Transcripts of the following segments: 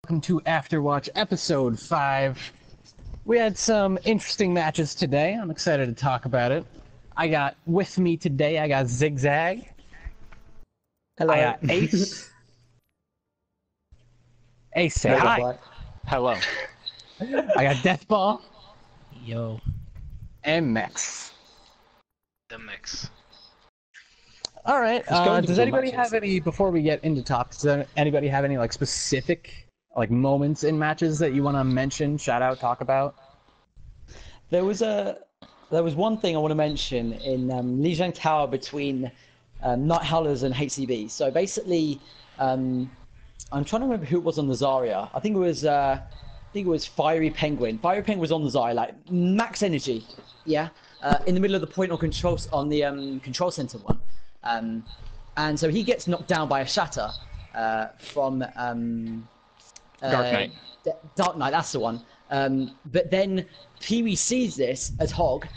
Welcome to Afterwatch episode 5. We had some interesting matches today. I'm excited to talk about it. With me today, I got Zigzag. Hello. I got Ace. Ace, say Hello. hi. Hello. I got Deathball. Yo. And Mix. The Mix. All right. Does anybody have any, before we get into topics, does anybody have any specific moments in matches that you want to mention, shout out, talk about? There was one thing I want to mention in Lijiang Tower between Night Howlers and HCB. So basically, I'm trying to remember who it was on the Zarya. I think it was Fiery Penguin. Fiery Penguin was on the Zarya, max energy, yeah, in the middle of the point on control on the control center one, and so he gets knocked down by a shatter from Dark Knight. Dark Knight, that's the one. But then Pee-wee sees this as Hog,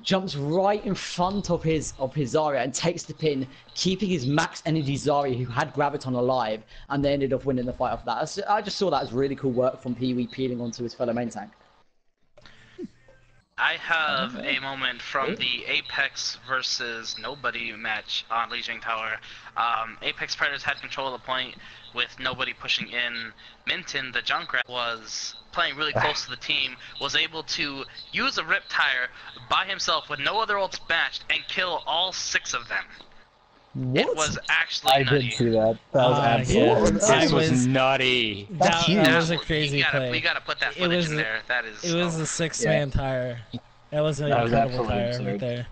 jumps right in front of his Zarya and takes the pin, keeping his max energy Zarya, who had Graviton, alive, and they ended up winning the fight off that. I just saw that as really cool work from Pee-wee peeling onto his fellow main tank. I have a moment from the Apex versus Nobody match on Lijiang Tower. Apex Predators had control of the point with nobody pushing in. Minton, the Junkrat, was playing really close to the team, was able to use a Riptire by himself with no other ults matched and kill all 6 of them. What? It was actually I nutty. did see that. That was absolutely This was nutty. That was a crazy play. We gotta put that footage in there. That is. It was a 6-man tire. That was an incredible tire right there.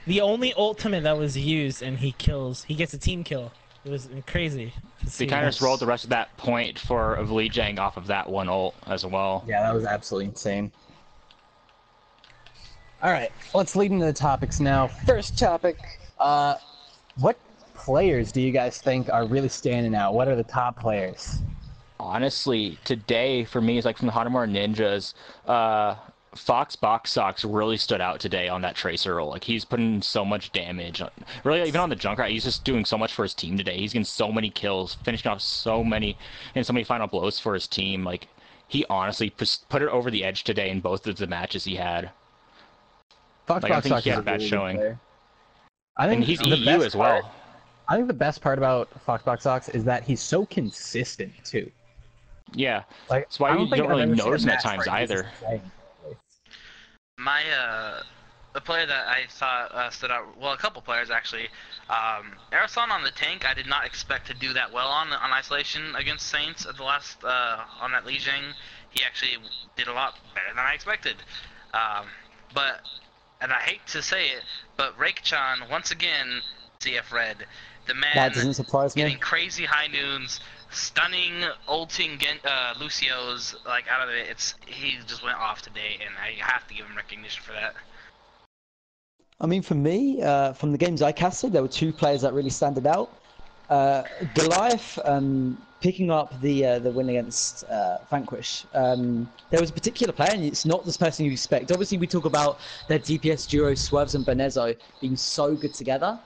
The only ultimate that was used, and he gets a team kill. It was crazy. They kind of just rolled the rest of that point for Lijiang off of that one ult as well. Yeah, that was absolutely insane. Alright, let's lead into the topics now. First topic, what players do you guys think are really standing out? What are the top players? Honestly, today for me is from the Hanamura Ninjas, Fox Box Socks really stood out today on that Tracer roll. He's putting so much damage. Really, even on the Junkrat, he's just doing so much for his team today. He's getting so many kills, finishing off so many final blows for his team. He honestly put it over the edge today in both of the matches he had. Fox I Box think Socks he had is a bad really showing. good player. I think And he's the EU best as well. I think the best part about Fox Box Socks is that he's so consistent too. Yeah, that's why you don't really notice him at times either. My the player that I thought stood out, well, a couple players actually. Arasan on the tank, I did not expect to do that well on isolation against Saints at the last on that Lijiang. He actually did a lot better than I expected. And I hate to say it, but Rake-chan once again, CF Red, the man That doesn't surprise me. getting crazy high noons, stunning, ulting Lucio's out of it. He just went off today, and I have to give him recognition for that. I mean, for me, from the games I casted, there were 2 players that really standed out. Goliath picking up the win against Vanquish. There was a particular player, and it's not this person you expect. Obviously, we talk about their DPS duo, Swerves and Benezzo, being so good together.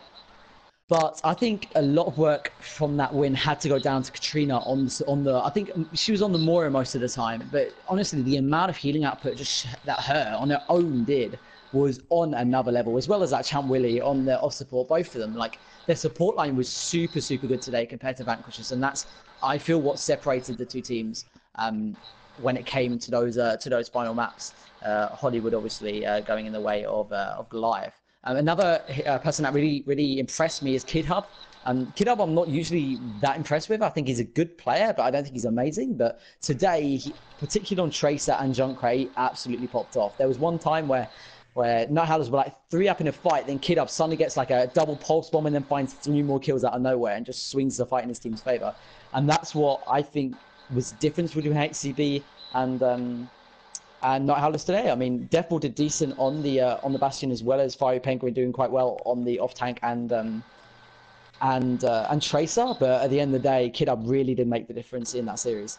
But I think a lot of work from that win had to go down to Katrina on the. I think she was on the Moira most of the time. But honestly, the amount of healing output that her on her own did was on another level, as well as that Champ Willie on the off support. Both of them, their support line was super good today compared to Vanquish's, and that's, I feel, what separated the 2 teams when it came to those final maps. Hollywood obviously going in the way of Goliath. Another person that really impressed me is Kid Hub. Kid Hub I'm not usually that impressed with. I think he's a good player, but I don't think he's amazing. But today, particularly on Tracer and Junkrat, he absolutely popped off. There was one time where Night Howlers were 3 up in a fight, then Kid Hub suddenly gets a double pulse bomb and then finds 3 more kills out of nowhere and just swings the fight in his team's favor. And that's what I think was the difference between HCB and Night Howlers today. I mean, Deathball did decent on the Bastion, as well as Fiery Penguin doing quite well on the off tank and Tracer. But at the end of the day, Kid Hub really did make the difference in that series.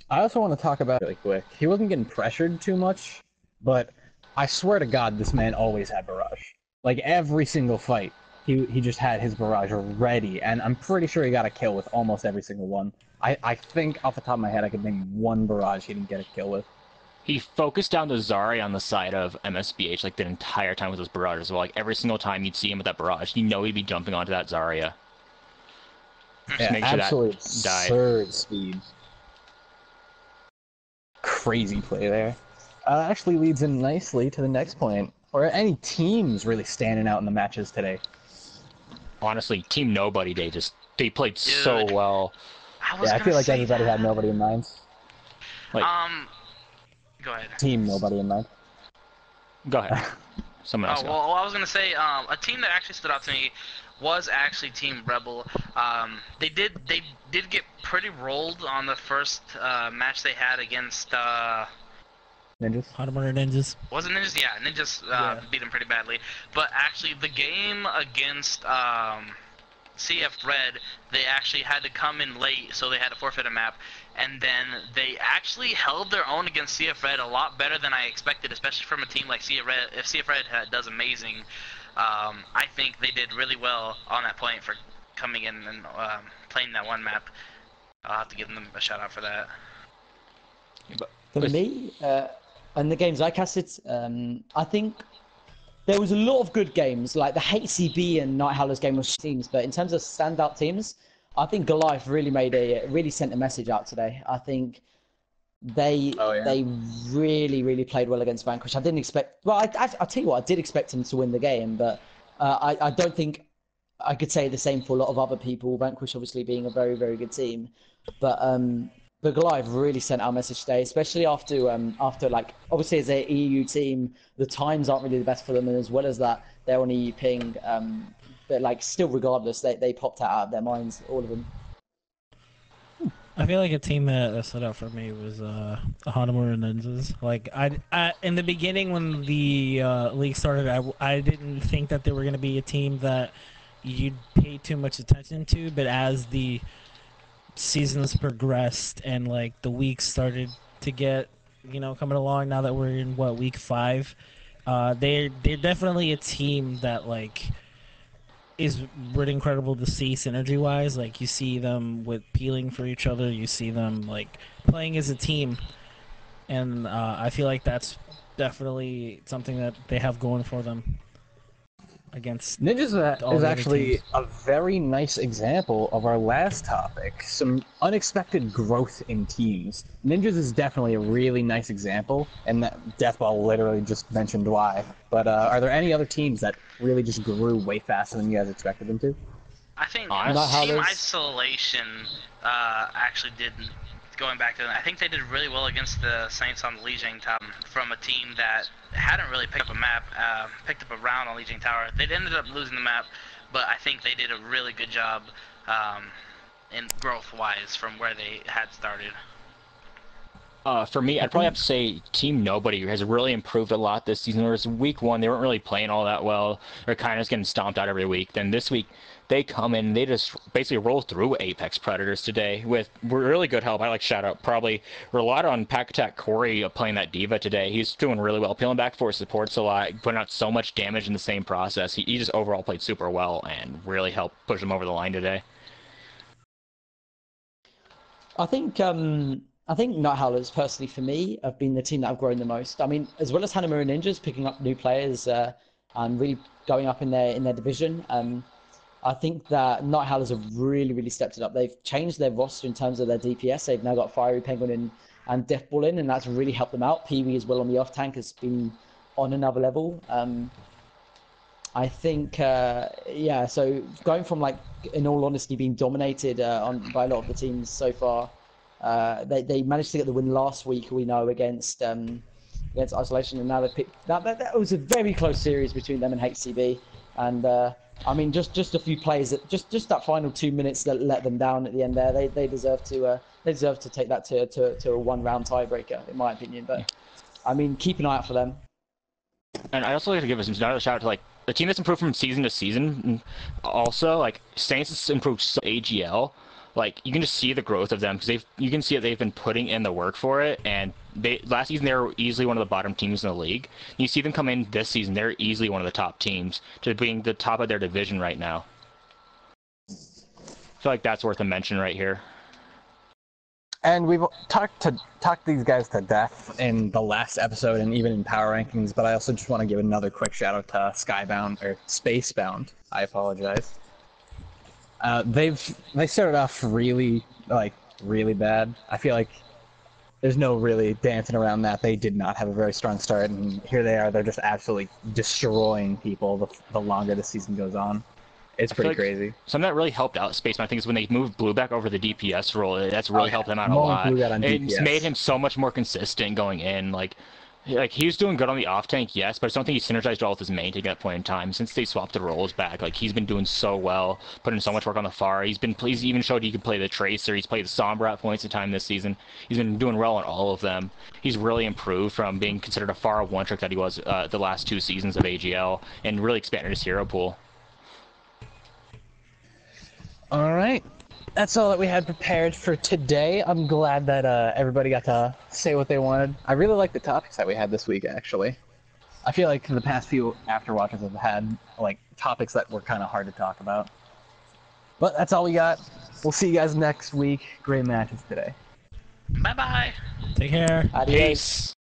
I also want to talk about it really quick. He wasn't getting pressured too much, but I swear to God, this man always had barrage. Every single fight, he just had his barrage ready, and I'm pretty sure he got a kill with almost every single one. I think off the top of my head I could name one barrage he didn't get a kill with. He focused down the Zarya on the side of MSBH like the entire time with those barrages. So like every single time you'd see him with that barrage, you know he'd be jumping onto that Zarya. Yeah, make sure absolutely absurd speed. Crazy play there. Actually leads in nicely to the next point. Or any teams really standing out in the matches today? Honestly, Team Nobody Day they played so well. I feel like everybody had nobody in mind. Like, go ahead. Team Nobody in mind. Go ahead. Someone else. Well, I was gonna say a team that actually stood out to me was actually Team Rebel. They did get pretty rolled on the first match they had against Ninjas. Hanamura Ninjas. Was it Ninjas? Yeah, Ninjas beat them pretty badly. But actually, the game against CF Red, they actually had to come in late, so they had to forfeit a map. And then they actually held their own against CF Red a lot better than I expected, especially from a team like CF Red. If CF Red does amazing, I think they did really well on that point for coming in and playing that one map. I'll have to give them a shout out for that. For me, and the games I casted, I think there was a lot of good games, like the HCB and Night Howlers game was teams, but in terms of standout teams, I think Goliath really sent a message out today. I think they really played well against Vanquish. I didn't expect, well, I'll tell you what, I did expect him to win the game, but I don't think I could say the same for a lot of other people. Vanquish obviously being a very, very good team, but Goliath really sent out a message today, especially after like, obviously as an EU team, the times aren't really the best for them, and as well as that, they're on EU ping, but like still regardless, they popped out of their minds, all of them. I feel like a team that stood out for me was Hanamura Ninjas. Like I in the beginning when the league started, I didn't think that they were going to be a team that you'd pay too much attention to, but as the seasons progressed and like the weeks started to get coming along, now that we're in week 5, they're definitely a team that like is really incredible to see synergy wise. Like you see them with peeling for each other, you see them like playing as a team, and I feel like that's definitely something that they have going for them against Ninjas is actually a very nice example of our last topic, some unexpected growth in teams. Ninjas is definitely a really nice example, and that Deathball literally just mentioned why. But are there any other teams that really just grew way faster than you guys expected them to? I think Team Isolation actually did. Going back to them, I think they did really well against the Saints on the Lijiang Tower from a team that hadn't really picked up a map, picked up a round on Lijiang Tower. They ended up losing the map, but I think they did a really good job in growth-wise from where they had started. For me, I'd probably have to say Team Nobody has really improved a lot this season. Whereas week 1, they weren't really playing all that well. They're kind of just getting stomped out every week. Then this week, they come in, they just basically roll through Apex Predators today with really good help. I like shout out, probably relied on Pack Attack Corey playing that Diva today. He's doing really well, peeling back for his supports a lot, putting out so much damage in the same process. He just overall played super well and really helped push them over the line today. I think Night Howlers, personally for me, have been the team that have grown the most. I mean, as well as Hanamura Ninjas picking up new players and really going up in their division, I think that Night Howlers have really stepped it up. They've changed their roster in terms of their DPS. They've now got Fiery Penguin and Deathball in, and that's really helped them out. Pee-wee as well on the off tank has been on another level. I think, so going from, like, in all honesty, being dominated by a lot of the teams so far, they managed to get the win last week, we know, against Isolation, and now they picked that was a very close series between them and HCB, and I mean just a few plays that just that final 2 minutes that let them down at the end there. They deserve to take that to a 1-round tiebreaker, in my opinion. But I mean, keep an eye out for them. And I also like to give another shout out to like the team that's improved from season to season. Also, like Saints has improved so AGL. Like you can just see the growth of them because you can see that they've been putting in the work for it. And last season they were easily one of the bottom teams in the league. You see them come in this season; they're easily one of the top teams to being the top of their division right now. I feel like that's worth a mention right here. And we've talked these guys to death in the last episode and even in power rankings, but I also just want to give another quick shout out to Skybound or Spacebound. I apologize. They started off really bad. I feel like there's no really dancing around that. They did not have a very strong start, and here they are. They're just absolutely destroying people the longer the season goes on. It's pretty crazy. Something that really helped out Spaceman, I think, is when they moved Blue back over the DPS role. That's really helped him out a lot. It's made him so much more consistent going in. Like he was doing good on the off tank, yes, but I don't think he synergized well with his main tank at that point in time. Since they swapped the roles back, like he's been doing so well, putting so much work on the far. He's even showed he could play the Tracer. He's played the Sombra at points in time this season. He's been doing well on all of them. He's really improved from being considered a far one trick that he was the last 2 seasons of AGL, and really expanded his hero pool. All right. That's all that we had prepared for today. I'm glad that everybody got to say what they wanted. I really like the topics that we had this week, actually. I feel like the past few Afterwatches have had like topics that were kind of hard to talk about. But that's all we got. We'll see you guys next week. Great matches today. Bye-bye. Take care. Adios.